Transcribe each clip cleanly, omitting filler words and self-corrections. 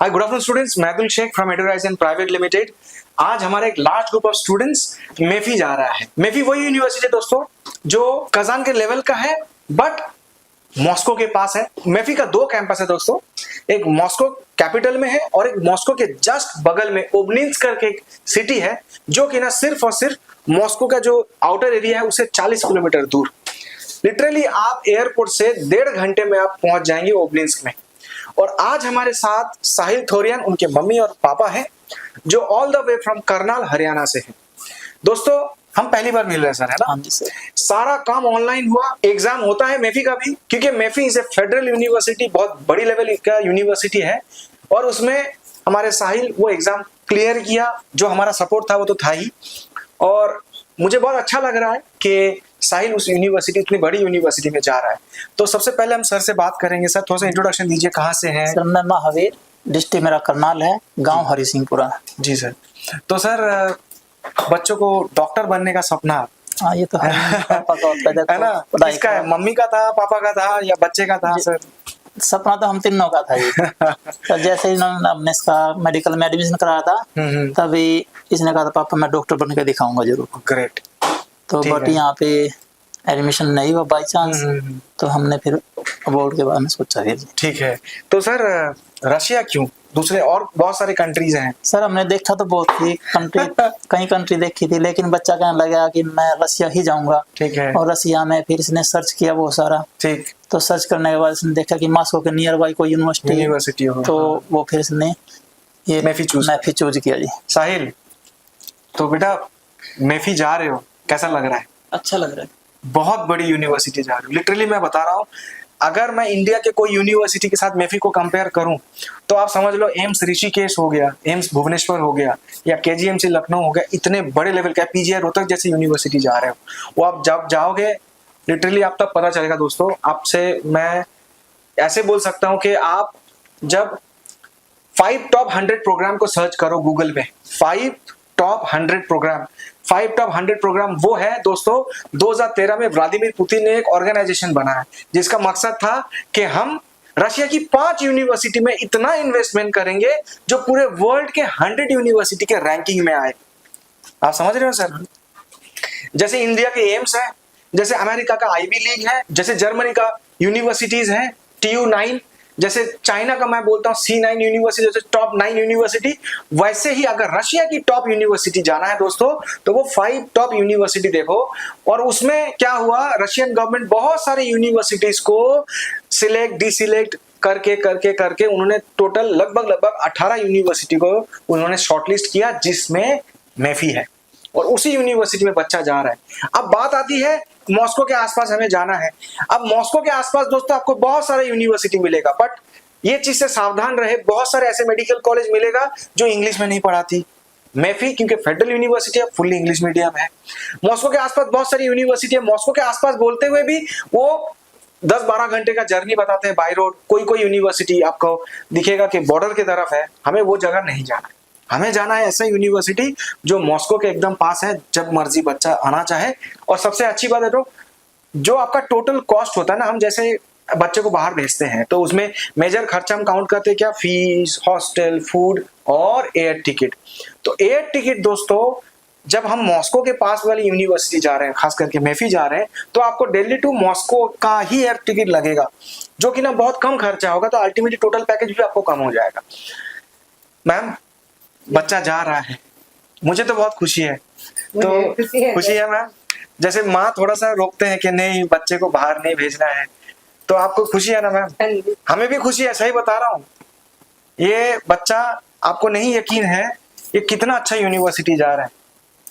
Hi good afternoon students, मैं Abdul Shaikh from Eduraizen private limited. आज हमारा एक लार्ज ग्रुप ऑफ स्टूडेंट्स मेफी जा रहा है। मेफी वही यूनिवर्सिटी है दोस्तों जो कजान के लेवल का है बट मॉस्को के पास है। मेफी का दो कैंपस है दोस्तों, एक मॉस्को कैपिटल में है और एक मॉस्को के जस्ट बगल में ओबनिंस्क करके एक सिटी है जो कि ना सिर्फ और सिर्फ मॉस्को का जो आउटर एरिया है उससे 40 किलोमीटर दूर। लिटरली आप एयरपोर्ट से 1.5 घंटे में आप पहुंच जाएंगे ओबनिंस्क में। और आज हमारे साथ साहिल थोरियन, उनके मम्मी और पापा हैं जो all the way from Karnal Haryana से हैं। दोस्तों हम पहली बार मिल रहे हैं सर, है ना? हाँ जी सर। सारा काम ऑनलाइन हुआ, एग्जाम होता है मेफी का भी, क्योंकि मेफी इज ए फेडरल यूनिवर्सिटी, बहुत बड़ी लेवल का यूनिवर्सिटी है और उसमें हमारे साहिल वो एग्जाम क्लियर किया। जो हमारा सपोर्ट था वो तो था ही, और मुझे बहुत अच्छा लग रहा है कि साहिल उस यूनिवर्सिटी, इतनी बड़ी यूनिवर्सिटी में जा रहा है। तो सबसे पहले हम सर से बात करेंगे। सर थोड़ा सा इंट्रोडक्शन दीजिए, कहाँ से हैं? सर मैं महावीर, डिस्ट्रिक्ट मेरा करनाल है, गांव हरि सिंहपुरा। जी सर। तो सर बच्चों को डॉक्टर बनने का सपना, हाँ ये तो है, पापा का होता है ना? पढ़ाई किसका है? मम्मी का था, पापा का था या बच्चे का था सर? सपना तो हम तीनों का था ये। तो जैसे ही हमने इसका मेडिकल में एडमिशन कराया था तभी इसने कहा था पापा मैं डॉक्टर बन के दिखाऊंगा जरूर। ग्रेट। तो बट यहाँ पे एडमिशन नहीं हुआ बाई चांस, तो हमने फिर अबॉर्ड के बारे में सोचा फिर। ठीक है। तो सर रशिया क्यों? दूसरे और बहुत सारे कंट्रीज हैं। सर हमने देखा तो बहुत थी कंट्री, कई कंट्री देखी थी, लेकिन बच्चा कहने लगा कि मैं रशिया ही जाऊंगा। ठीक है। और रशिया में फिर इसने सर्च किया बहुत सारा। ठीक। तो सर्च करने के बाद इसने देखा कि मॉस्को के नियर बाई कोई यूनिवर्सिटी हो, तो वो फिर इसने ये मेफी चूज किया जी। साहिल, तो बेटा मेफी जा रहे हो, कैसा लग रहा है? अच्छा लग रहा है। बहुत बड़ी यूनिवर्सिटी जा रही हूँ। लिटरली मैं बता रहा हूँ, अगर मैं इंडिया के कोई यूनिवर्सिटी के साथ मेफी को कंपेयर करूं तो आप समझ लो एम्स ऋषिकेश हो गया, एम्स भुवनेश्वर हो गया या केजीएमसी लखनऊ हो गया, इतने बड़े लेवल का पीजीआई रोहतक जैसी यूनिवर्सिटी जा रहे हो। वो आप जब जाओगे लिटरली आप तब पता चलेगा। दोस्तों आपसे मैं ऐसे बोल सकता हूं कि आप जब 5 टॉप 100 प्रोग्राम को सर्च करो गूगल में, 5 टॉप 100 प्रोग्राम वो है दोस्तों। 2013 में व्लादिमीर पुतिन ने एक ऑर्गेनाइजेशन बनाया जिसका मकसद था कि हम रशिया की 5 यूनिवर्सिटी में इतना इन्वेस्टमेंट करेंगे जो पूरे वर्ल्ड के 100 यूनिवर्सिटी के रैंकिंग में आए। आप समझ रहे हो सर? जैसे इंडिया के एम्स है, जैसे अमेरिका का आईवी लीग है, जैसे जर्मनी का यूनिवर्सिटीज है TU9, जैसे चाइना का मैं बोलता हूँ C9 यूनिवर्सिटी, जैसे टॉप 9 यूनिवर्सिटी, वैसे ही अगर रशिया की टॉप यूनिवर्सिटी जाना है दोस्तों तो वो 5 टॉप यूनिवर्सिटी देखो। और उसमें क्या हुआ, रशियन गवर्नमेंट बहुत सारे यूनिवर्सिटीज को सिलेक्ट डिसिलेक्ट करके करके करके उन्होंने टोटल लगभग 18 यूनिवर्सिटी को उन्होंने शॉर्टलिस्ट किया जिसमें मेफी है, और उसी यूनिवर्सिटी में बच्चा जा रहा है। अब बात आती है मॉस्को के आसपास हमें जाना है। अब मॉस्को के आसपास दोस्तों आपको बहुत सारे यूनिवर्सिटी मिलेगा, बट ये चीज से सावधान रहे, बहुत सारे ऐसे मेडिकल कॉलेज मिलेगा जो इंग्लिश में नहीं पढ़ाती। मेफी क्योंकि फेडरल यूनिवर्सिटी है, फुल्ली इंग्लिश मीडियम है। मॉस्को के आसपास बहुत सारी यूनिवर्सिटी है, मॉस्को के आसपास बोलते हुए भी वो 10-12 घंटे का जर्नी बताते हैं बाई रोड। कोई यूनिवर्सिटी आपको दिखेगा कि बॉर्डर की तरफ है, हमें वो जगह नहीं जाना है। हमें जाना है ऐसा यूनिवर्सिटी जो मॉस्को के एकदम पास है, जब मर्जी बच्चा आना चाहे। और सबसे अच्छी बात है तो जो आपका टोटल कॉस्ट होता है ना, हम जैसे बच्चे को बाहर भेजते हैं तो उसमें मेजर खर्चा हम काउंट करते हैं क्या, फीस, हॉस्टल, फूड और एयर टिकट। तो एयर टिकट दोस्तों जब हम मॉस्को के पास वाली यूनिवर्सिटी जा रहे हैं, खास करके मेफी जा रहे हैं, तो आपको दिल्ली टू मॉस्को का ही एयर टिकट लगेगा जो कि ना बहुत कम खर्चा होगा, तो अल्टीमेटली टोटल पैकेज भी आपको कम हो जाएगा। मैम बच्चा जा रहा है, मुझे तो बहुत खुशी है। तो खुशी है मैम? जैसे माँ थोड़ा सा रोकते हैं कि नहीं बच्चे को बाहर नहीं भेजना है, तो आपको खुशी है ना मैम? हमें भी खुशी है, सही बता रहा हूँ। ये बच्चा, आपको नहीं यकीन है ये कितना अच्छा यूनिवर्सिटी जा रहा है,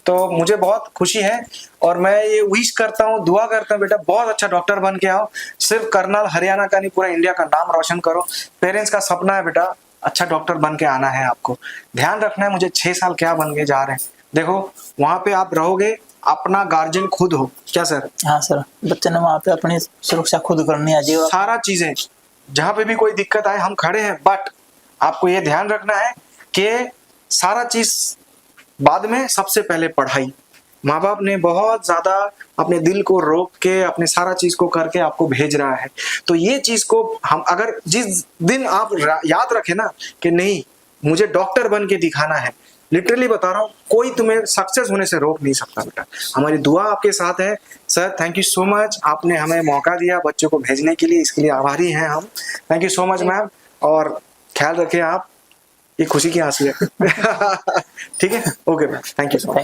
तो मुझे बहुत खुशी है। और मैं ये विश करता हूँ, दुआ करता हूँ बेटा बहुत अच्छा डॉक्टर बन के आओ। सिर्फ करनाल हरियाणा का नहीं, पूरा इंडिया का नाम रोशन करो। पेरेंट्स का सपना है बेटा अच्छा डॉक्टर बन के आना है, आपको ध्यान रखना है मुझे 6 साल क्या बन के जा रहे हैं। देखो वहां पे आप रहोगे, अपना गार्जियन खुद हो क्या सर? हाँ सर, बच्चे ने वहाँ पे अपनी सुरक्षा खुद करनी है जी। सारा चीजें जहाँ पे भी कोई दिक्कत आए हम खड़े हैं, बट आपको ये ध्यान रखना है कि सारा चीज बाद में, सबसे पहले पढ़ाई। माँ बाप ने बहुत ज्यादा अपने दिल को रोक के अपने सारा चीज को करके आपको भेज रहा है। तो ये चीज को हम अगर जिस दिन आप याद रखे ना कि नहीं मुझे डॉक्टर बन के दिखाना है, लिटरली बता रहा हूँ कोई तुम्हें सक्सेस होने से रोक नहीं सकता बेटा। हमारी दुआ आपके साथ है। Sir thank you so much, आपने हमें मौका दिया बच्चों को भेजने के लिए, इसके लिए आभारी हैं हम। Thank you so much ma'am, और ख्याल रखें आप, ये खुशी की आंसू है। ठीक है, okay ma'am, thank you so much.